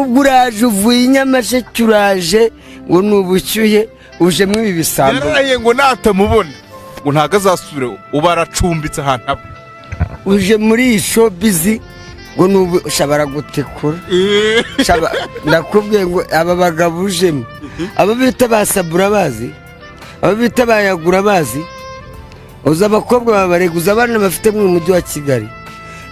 ubwo uraje uvuye Nyamasheke uraje ngo nubucyuye uje mu ibi bisambo yaraye ngo natamubona ngo ntago azasubire ubaracumbitse ahantu aba uje muri showbiz ngo nubu shabara gutekura ndakubwiye ngo aba bagabo ujemo aba bita basabura bazi aba bita bayagura bazi uza abakobwa babareguza abana bafite mu mujyi wa Kigali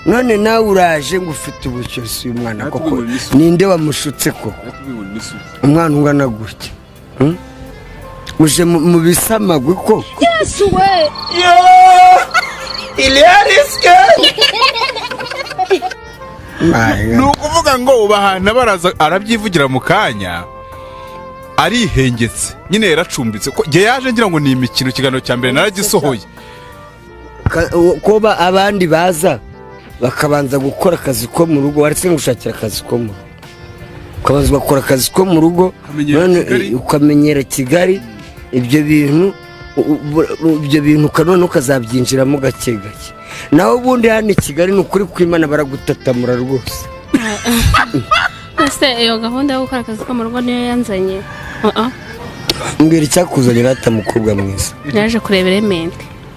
none nawe uraje ngo ufite ubucyusi uyu mwana koko ninde wamushutse koko umwana ungana gutya uje mu bisamagwe koko Yesu we yo Iliariske nukuvuga ngo ubahana baraza arabyivugira mu kanya arihengetse nyine yaracumbitse ko je yaje ngira ngo ni imikino kiganiro cya mbere naragisohoye koba abandi baza bakabanza gukora akazi ko mu rugo waretse gushakira akazi ko mu ukabanza gukora akazi ko mu rugo ukamenyera Kigali ibyo bintu kanone ukazabyinjiramo gake gake naho ubundi hano Kigali n'ukuri kw'Imana baragutatamura rwose ese iyo gahunda yo gukora akazi ko mu rugo niyo yanzanye mbwira icyakuzanye rata mukobwa mwiza yaje kureba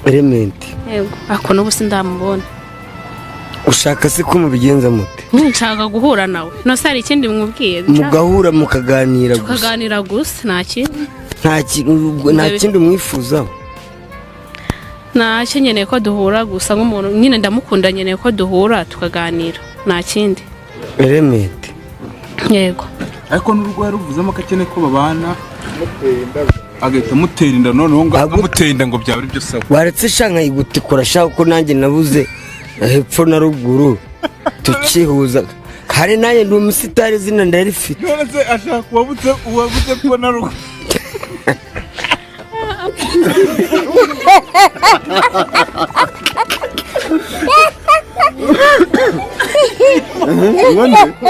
Element yego ako n'ubu sindamubona ushaka se ko mubigenza mute nshaka guhura nawe no sari ikindi mwubwiye mugahura mukaganira gusa nta kindi umwifuzaho ntacyo nkeneye ko duhura gusa nk'umuntu nyine ndamukunda nkeneye ko duhura tukaganira nta kindi Element yego ariko n'urwo yaruvuzemo akakene ko babana agahita mutera inda noneho ngo amutera inda ngo byaba ari byo sawa waretse shanka yigutikora shaka ko nanjye nabuze hepfo na ruguru tukihuza hari nanjye ndi umusitari zina ndarifite none se ashaka uwabuze ko na ruguru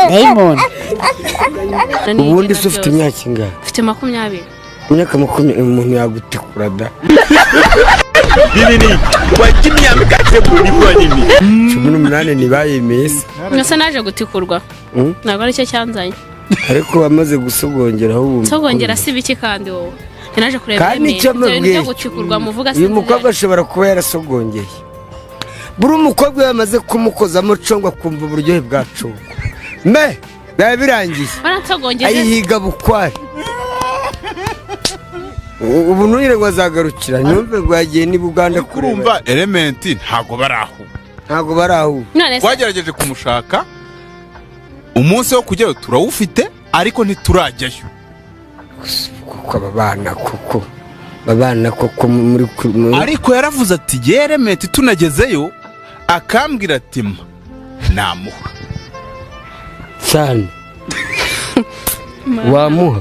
Diamond ubundi se ufite imyaka ingana ufite 20 imyaka 20 umuntu yagutikura da nini wajimya mkate bulibwa nini 18 nibayemeye nase naje gutikurwa ntabwo ari cyo cyanzanye ariko bamaze gusogongeraho ubu sogongera si biki kandi wowe naje kureba kandi icyo mubwiye gutikurwa muvuga uyu mukobwa ashobora kuba yarasogongeye buri umukobwa yamaze kumukozamo congwa kumva uburyohe bwacu me biba birangiye ayihiga bukwari ubu nuyire ngo azagarukira nyumve ngo yagiye ni Buganda kurumva Element ntago baraho twagerageje kumushaka umunsi wo kujyayo turawufite ariko ntiturajyayo kuko babana koko muri ariko yaravuze ati Element tunagezeyo akambwira ati namuha cyane wamuha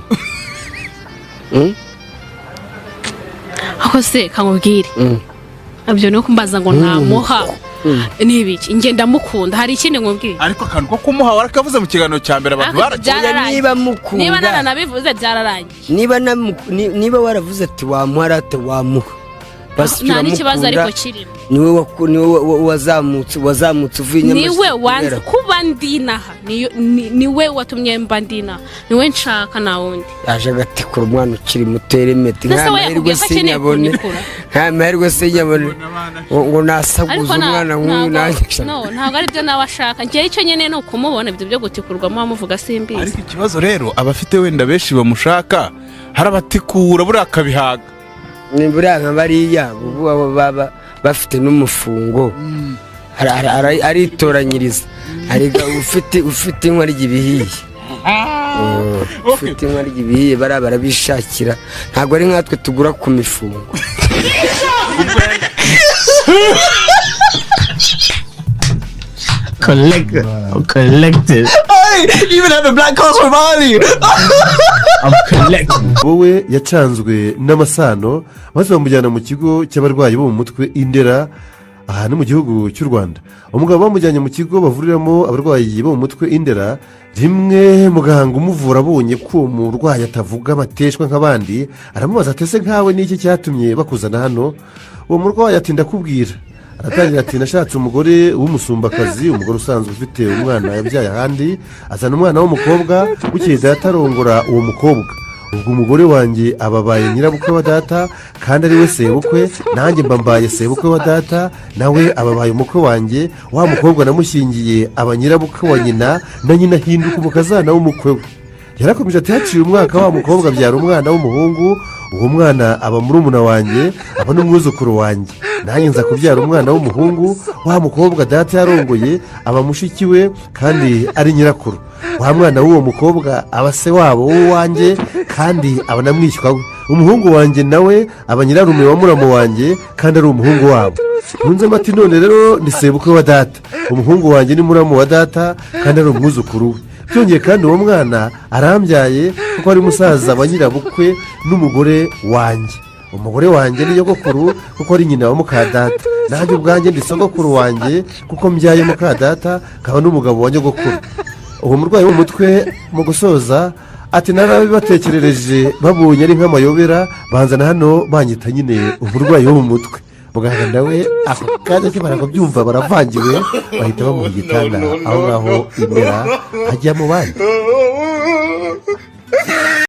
aho se kamubwire abyo no kumbaza ngo namuha nibiki ngenda mukunda hari ikindi nkubwire ariko akantu ko kumuha warakavuze mu kiganiro cya mbere abantu baracyaya niba mukunda niba naranabivuze byararangiye niba waravuze ati wamuha rate wamuha basi nta n'ikibazo ariko kirimo niwe wazamutse uvuye Nyamasheke niwe wanze kuba ndinaha niwe watumye mba ndina niwe nshaka na wundi yaje agatikura umwana ukiri muto Element nk'amahirwe sinyabone ngo nasaguze umwana nk'uyu nanjye ntabwo ari byo nawe ashaka ngiye icyo nyene ni ukumubona ibyo byo gutikurwamo amuvuga simbizi ariko ikibazo rero abafite wenda benshi bamushaka harabatikura buriya akabihaga ni buriya nka bariya baba bafite n'umufungo aritoranyiriza ariga ufite inkwa ry'ibihiye ufite inkwa ry'ibihiye barabishakira ntabwo ari nkatwe tugura ku mifungo collected I even have a black horse with Ali I'm collected wowe yacanzwe n'amasano maze bamujyana mu kigo cy'abarwayi bo mu mutwe Indera ahantu mu gihugu cy'u Rwanda umugabo bamujyanye mu kigo bavuriramo abarwayi bo mu mutwe Indera rimwe muganga umuvura abonye ko umurwayi atavuga amateshwa nk'abandi aramubaza atese nkawe n'iki cyatumye bakuzana hano uwo murwayi ati ndakubwira aratangira ati nashatse umugore w'umusumbakazi, umugore usanzwe ufite umwana yabyaye ahandi, azana umwana w'umukobwa, bukeye data arongora uwo mukobwa. ubwo umugore wanjye ababaye nyirabukwe wa data kandi ari we sebukwe, nanjye mbambaye sebukwe wa data, nawe ababaye umukwe wanjye. wa mukobwa namushyingiye aba nyirabukwe wa nyina, na nyina ahinduka umukazana w'umukwe we. yarakomeje ati haciye umwaka wa mukobwa abyara umwana w'umuhungu, uwo mwana aba murumuna wanjye, aba n'umwuzukuru wanjye. nanjye nza kubyara umwana w'umuhungu, wa mukobwa data yarongoye aba mushiki we kandi ari nyirakuru. wa mwana w'uwo mukobwa aba se wabo w'uwanjye kandi aba na mwishywa we. umuhungu wanjye nawe aba nyirarume wa muramu wanjye kandi ari umuhungu wabo. ntunzemo ati none rero ni sebukwe wa data, umuhungu wanjye ni muramu wa data kandi ari umwuzukuru we. byongeye kandi uwo mwana arambyaye kuko ari musaza wa nyirabukwe n'umugore wanjye. umugore wanjye ni nyogokuru kuko ari nyina wa mukadata, nanjye ubwanjye ndi sogokuru wanjye kuko mbyaye mukadata nkaba n'umugabo wa nyogokuru. uwo murwayi w'umutwe mu gusoza ati narabibatekerereje babonye ari nk'amayobera, banzana hano banyita nyine umurwayi wo mu mutwe. muganga nawe ako kanya akimara kubyumva baravangiwe, bahita bamuha igitanda aho ngaho imbere hajya mu bandi.